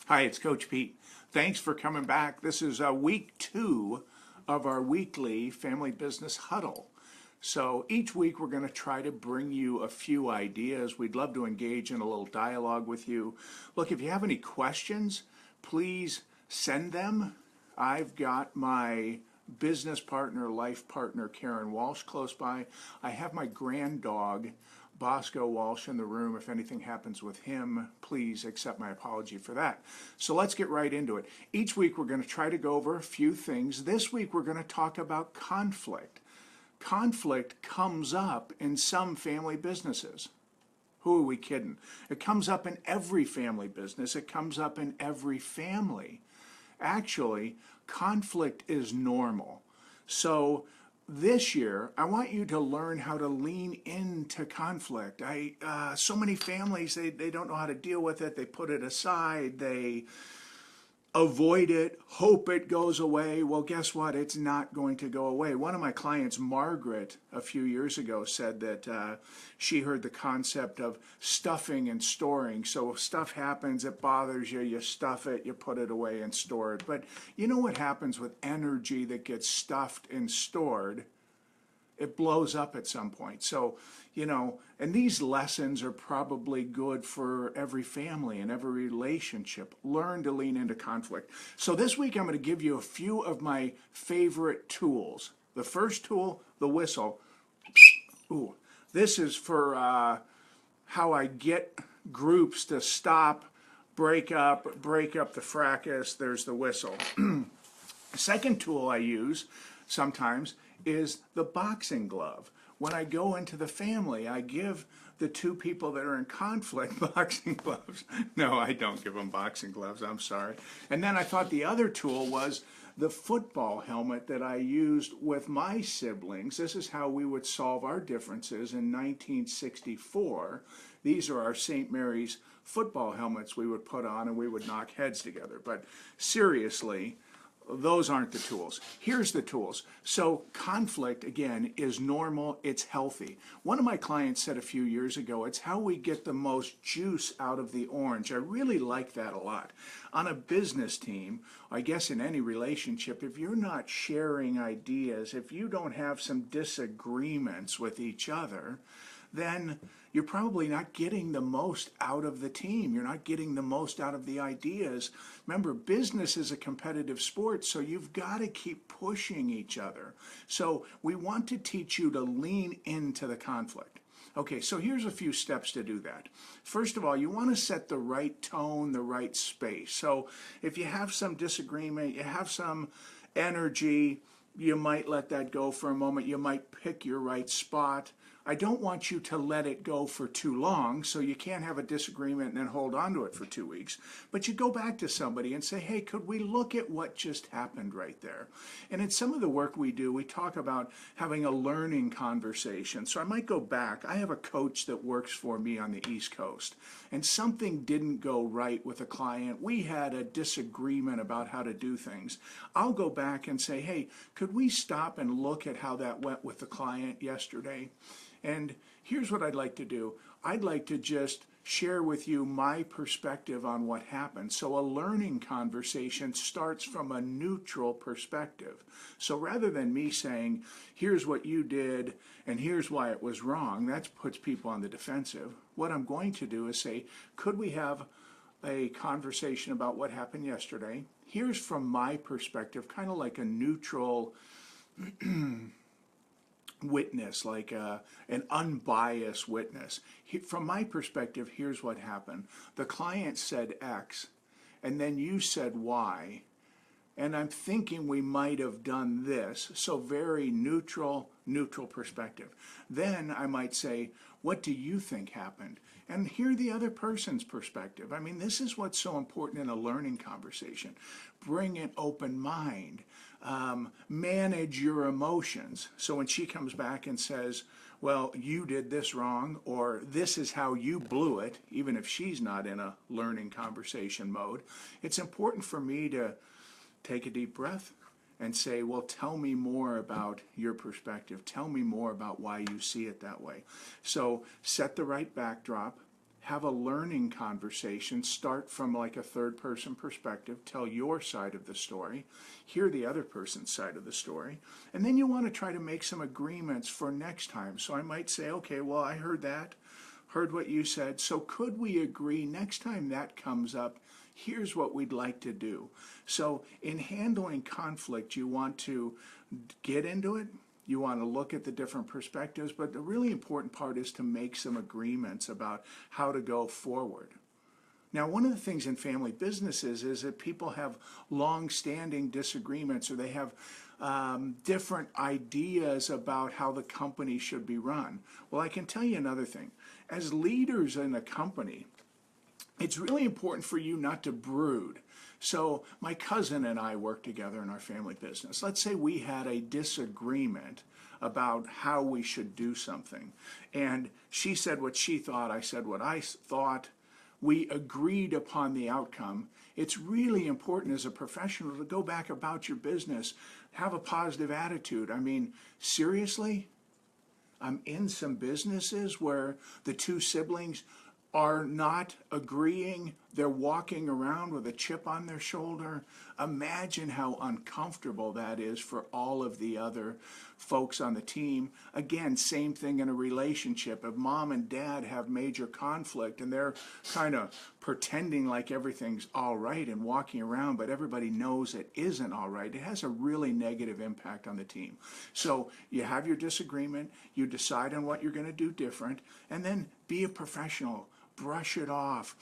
Hi, it's Coach Pete. Thanks for coming back. This is week 2 of our weekly Family Business Huddle. So each week we're going to try to bring you a few ideas. We'd love to engage in a little dialogue with you. Look, if you have any questions, please send them. I've got my business partner, life partner, Karen Walsh, close by. I have my grand dog, Bosco Walsh, in the room. If anything happens with him, please accept my apology for that. So let's get right into it. Each week we're going to try to go over a few things. This week we're going to talk about conflict. Conflict comes up in some family businesses. Who are we kidding? It comes up in every family business. It comes up in every family. Actually, conflict is normal. So this year, I want you to learn how to lean into conflict. So many families, they don't know how to deal with it. They put it aside. They avoid it, hope it goes away. Well, guess what? It's not going to go away. One of my clients, Margaret, a few years ago said that she heard the concept of stuffing and storing. So if stuff happens, it bothers you, you stuff it, you put it away and store it. But you know what happens with energy that gets stuffed and stored? It blows up at some point. So, and these lessons are probably good for every family and every relationship. Learn to lean into conflict. So this week I'm going to give you a few of my favorite tools. The first tool, the whistle. Ooh, this is for how I get groups to stop, break up the fracas. There's the whistle. The second tool I use sometimes is the boxing glove. When I go into the family, I give the two people that are in conflict boxing gloves. No, I don't give them boxing gloves, I'm sorry. And then I thought the other tool was the football helmet that I used with my siblings. This is how we would solve our differences in 1964. These are our St. Mary's football helmets we would put on and we would knock heads together. But seriously, those aren't the tools. Here's the tools. So conflict, again, is normal. It's healthy. One of my clients said a few years ago, it's how we get the most juice out of the orange. I really like that a lot. On a business team, I guess in any relationship, if you're not sharing ideas, if you don't have some disagreements with each other, then you're probably not getting the most out of the team. You're not getting the most out of the ideas. Remember, business is a competitive sport, so you've got to keep pushing each other. So we want to teach you to lean into the conflict. Okay, so here's a few steps to do that. First of all, you want to set the right tone, the right space. So if you have some disagreement, you have some energy, you might let that go for a moment. You might pick your right spot. I don't want you to let it go for too long, so you can't have a disagreement and then hold on to it for 2 weeks. But you go back to somebody and say, hey, could we look at what just happened right there? And in some of the work we do, we talk about having a learning conversation. So I might go back. I have a coach that works for me on the East Coast, and something didn't go right with a client. We had a disagreement about how to do things. I'll go back and say, hey, could we stop and look at how that went with the client yesterday? And here's what I'd like to do. I'd like to just share with you my perspective on what happened. So a learning conversation starts from a neutral perspective. So rather than me saying, here's what you did and here's why it was wrong, that puts people on the defensive. What I'm going to do is say, could we have a conversation about what happened yesterday? Here's from my perspective, kind of like a neutral witness, like an unbiased witness. From my perspective, here's what happened. The client said X, and then you said Y, and I'm thinking we might have done this. So very neutral perspective. Then I might say, what do you think happened? And hear the other person's perspective. I mean, this is what's so important in a learning conversation. Bring an open mind. Manage your emotions. So when she comes back and says, well, you did this wrong, or this is how you blew it, even if she's not in a learning conversation mode, it's important for me to take a deep breath and say, well, tell me more about your perspective. Tell me more about why you see it that way. So set the right backdrop, have a learning conversation, start from like a third person perspective, tell your side of the story, hear the other person's side of the story, and then you want to try to make some agreements for next time. So I might say, okay, well, I heard that, heard what you said, so could we agree next time that comes up, here's what we'd like to do. So in handling conflict, you want to get into it, you want to look at the different perspectives, but the really important part is to make some agreements about how to go forward. Now, one of the things in family businesses is that people have long-standing disagreements, or they have different ideas about how the company should be run. Well, I can tell you another thing. As leaders in a company, it's really important for you not to brood. So my cousin and I work together in our family business. Let's say we had a disagreement about how we should do something. And she said what she thought, I said what I thought. We agreed upon the outcome. It's really important as a professional to go back about your business, have a positive attitude. I mean, seriously? I'm in some businesses where the two siblings are not agreeing. They're walking around with a chip on their shoulder. Imagine how uncomfortable that is for all of the other folks on the team. Again, same thing in a relationship. If mom and dad have major conflict and they're kind of pretending like everything's all right and walking around, but everybody knows it isn't all right, it has a really negative impact on the team. So you have your disagreement, you decide on what you're going to do different, and then be a professional. Brush it off,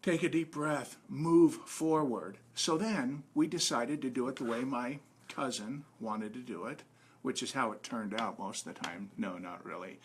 take a deep breath, move forward. So then we decided to do it the way my cousin wanted to do it, which is how it turned out most of the time. No, not really.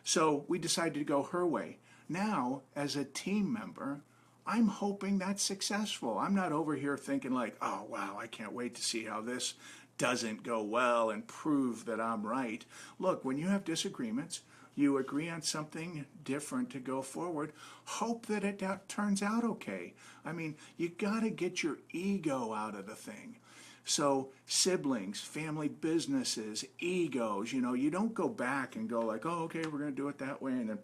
So we decided to go her way. Now, as a team member, I'm hoping that's successful. I'm not over here thinking like, oh, wow, I can't wait to see how this doesn't go well and prove that I'm right. Look, when you have disagreements, you agree on something different to go forward, hope that it turns out okay. I mean, you got to get your ego out of the thing. So siblings, family businesses, egos, you don't go back and go like, oh, okay, we're going to do it that way, and then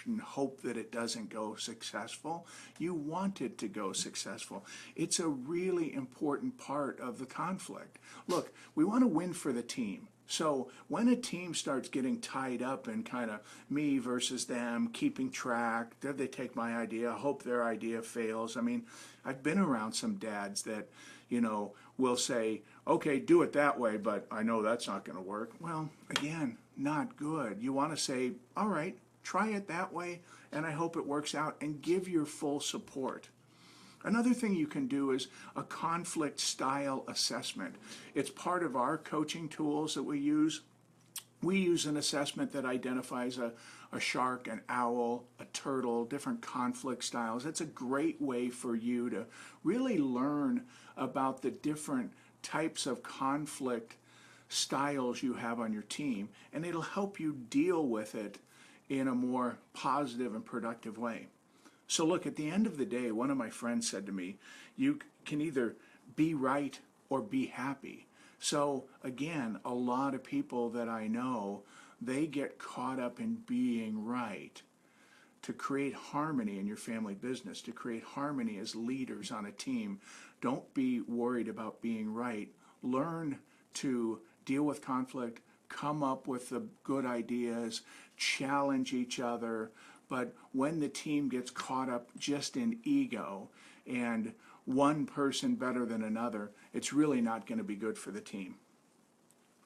and hope that it doesn't go successful. You want it to go successful. It's a really important part of the conflict. Look, we want to win for the team. So when a team starts getting tied up in kind of me versus them, keeping track, did they take my idea, hope their idea fails. I mean, I've been around some dads that, will say, okay, do it that way, but I know that's not going to work. Well, again, not good. You want to say, all right, try it that way, and I hope it works out, and give your full support. Another thing you can do is a conflict style assessment. It's part of our coaching tools that we use. We use an assessment that identifies a shark, an owl, a turtle, different conflict styles. It's a great way for you to really learn about the different types of conflict styles you have on your team, and it'll help you deal with it in a more positive and productive way. So look, at the end of the day, one of my friends said to me, you can either be right or be happy. So again, a lot of people that I know, they get caught up in being right. To create harmony in your family business, to create harmony as leaders on a team, don't be worried about being right. Learn to deal with conflict, come up with the good ideas, challenge each other. But when the team gets caught up just in ego and one person better than another, it's really not going to be good for the team.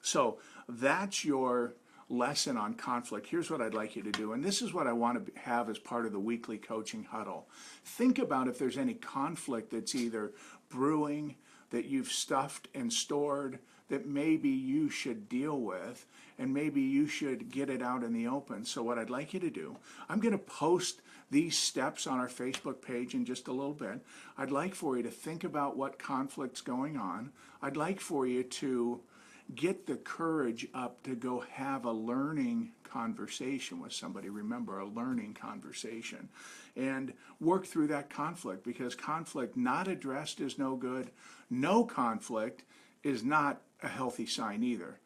So that's your lesson on conflict. Here's what I'd like you to do, and this is what I want to have as part of the weekly coaching huddle. Think about if there's any conflict that's either brewing, that you've stuffed and stored, that maybe you should deal with, and maybe you should get it out in the open. So what I'd like you to do, I'm going to post these steps on our Facebook page in just a little bit. I'd like for you to think about what conflict's going on. I'd like for you to get the courage up to go have a learning conversation with somebody. Remember, a learning conversation. And work through that conflict, because conflict not addressed is no good. No conflict is not a healthy sign either.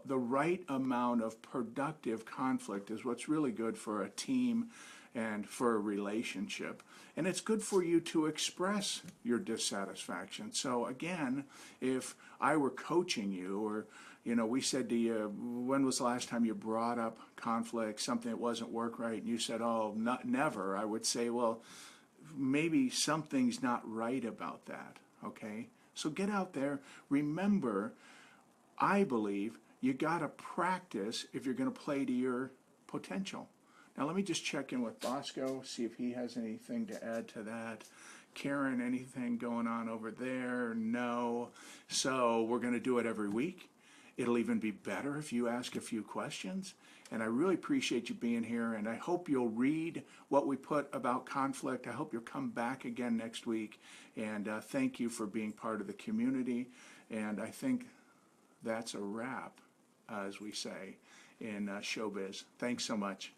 The right amount of productive conflict is what's really good for a team and for a relationship. And it's good for you to express your dissatisfaction. So again, if I were coaching you, or we said to you, when was the last time you brought up conflict, something that wasn't work right, and you said, oh, not never, I would say, well, maybe something's not right about that, okay? So get out there. Remember, I believe you got to practice if you're going to play to your potential. Now let me just check in with Bosco, see if he has anything to add to that. Karen, anything going on over there? No. So we're going to do it every week. It'll even be better if you ask a few questions. And I really appreciate you being here, and I hope you'll read what we put about conflict. I hope you'll come back again next week, and thank you for being part of the community. And I think that's a wrap, as we say in showbiz. Thanks so much.